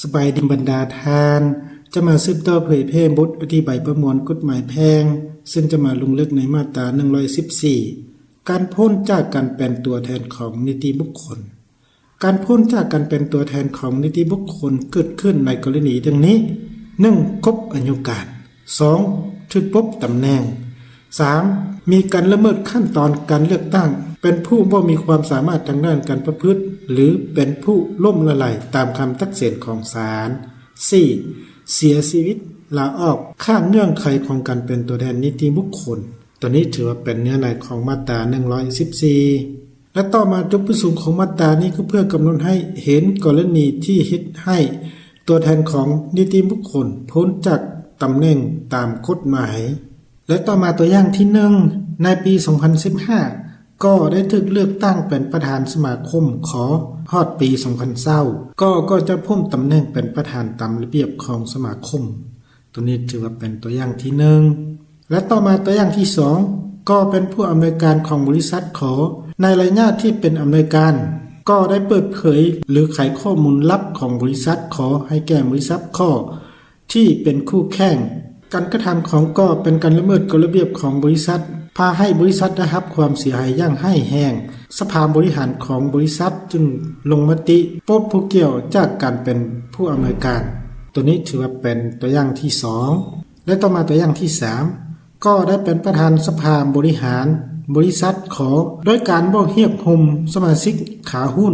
สบายดีบรรดาทานจะมาสืบต่อเผยแพร่บทอธิบายประมวลกฎหมายแพ่งซึ่งจะมาลงลึกในมาตรา114การพ้นจากการเป็นตัวแทนของนิติบุคคลการพ้นจากการเป็นตัวแทนของนิติบุคคลเกิดขึ้นในกรณีดังนี้ 1. ครบอายุการ 2. ถูกปลดตำแหน่ง 3. มีการละเมิดขั้นตอนการเลือกตั้งเป็นผู้บ่มีความสามารถทางด้านการประพฤติหรือเป็นผู้ล้มละลายตามคำตัดสินของศาล 4. เสียชีวิตลาออกข้ามเงื่อนไขของการเป็นตัวแทนนิติบุคคลตัวนี้ถือว่าเป็นเนื้อในของมาตรา114และต่อมาจุดประสงค์ของมาตรานี้ก็เพื่อกำหนดให้เห็นกรณีที่เฮ็ดให้ตัวแทนของนิติบุคคลพ้นจากตำแหน่งตามกฎหมายและต่อมาตัวอย่างที่1ในปี2015ก็ได้ถูกเลือกตั้งเป็นประธานสมาคมขอฮอดปี2020ก็จะพ้นตำแหน่งเป็นประธานตามระเบียบของสมาคมตัวนี้ถือว่าเป็นตัวอย่างที่1และต่อมาตัวอย่างที่2ก็เป็นผู้อำนวยการของบริษัทขอในระยะที่เป็นอำนวยการก็ได้เปิดเผยหรือไขข้อมูลลับของบริษัทขอให้แก่บริษัทข้อที่เป็นคู่แข่งการกระทำของก็เป็นการละเมิดกฎระเบียบของบริษัทพาให้บริษัทได้รับความเสียหายอย่างให้แห้งสภาบริหารของบริษัทจึงลงมติปลดผู้เกี่ยวจากการเป็นผู้อำนวยการตัวนี้ถือว่าเป็นตัวอย่างที่2และต่อมาตัวอย่างที่3ก็ได้เป็นประธานสภาบริหารบริษัทขอโดยการบ่เฮียบห่มสมาชิกขาหุ้น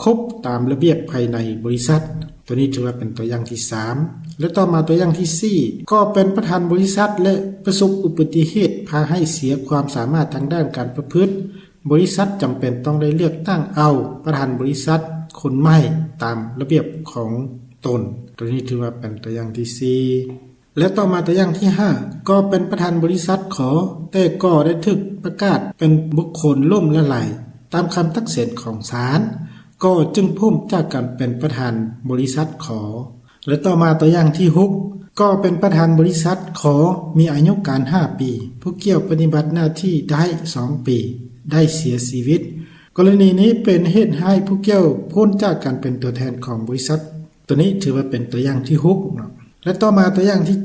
ครบตามระเบียบภายในบริษัทตัวนี้ถือว่าเป็นตัวอย่างที่3และต่อมาตัวอย่างที่4ก็เป็นประธานบริษัทและประสบอุบัติเหตุพาให้เสียความสามารถทางด้านการประพฤติบริษัทจำเป็นต้องได้เลือกตั้งเอาประธานบริษัทคนใหม่ตามระเบียบของตนตัวนี้ถือว่าเป็นตัวอย่างที่4และต่อมาตัวอย่างที่5ก็เป็นประธานบริษัทขอแต่ก็ได้ถูกประกาศเป็นบุคคลล้มละลายตามคำตัดสินของศาลก็จึงพ้นจากการเป็นประธานบริษัทขอและต่อมาตัวอย่างที่6ก็เป็นประธานบริษัทขอมีอายุการ5ปีผู้เกี่ยวปฏิบัติหน้าที่ได้2ปีได้เสียชีวิตกรณีนี้เป็นเหตุให้ผู้เกี่ยวพ้นจากการเป็นตัวแทนของบริษัทตัวนี้ถือว่าเป็นตัวอย่างที่6นะและต่อมาตัวอย่างที่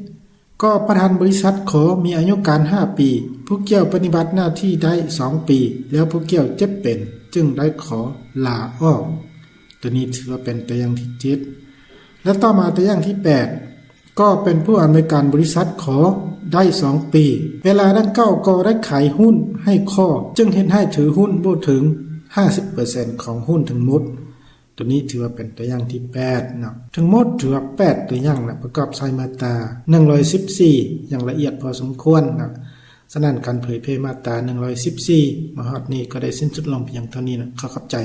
7ก็ประธานบริษัทขอมีอายุการ5ปีผู้เกี่ยวปฏิบัติหน้าที่ได้2ปีแล้วผู้เกี่ยวเจ็บเป็นจึงได้ขอลาออกตัวนี้ถือว่าเป็นตัวอย่างที่7และต่อมาตัวอย่างที่8ก็เป็นผู้อำนวยการบริษัทขอได้2ปีเวลาดังเก้าก็ได้ขายหุ้นให้ข้อจึงเห็นให้ถือหุ้นบ่ถึง 50% ของหุ้นทั้งหมดตัวนี้ถือว่าเป็นตัวอย่างที่8นะทั้งหมดถือว่า8ตัวอย่างนะประกอบใส่มาตรา114อย่างละเอียดพอสมควรนะฉะนั้นการเผยแพร่มาตรา114มาฮอดนี้ก็ได้สิ้นสุดลงเพียงเท่านี้นะขอบใจ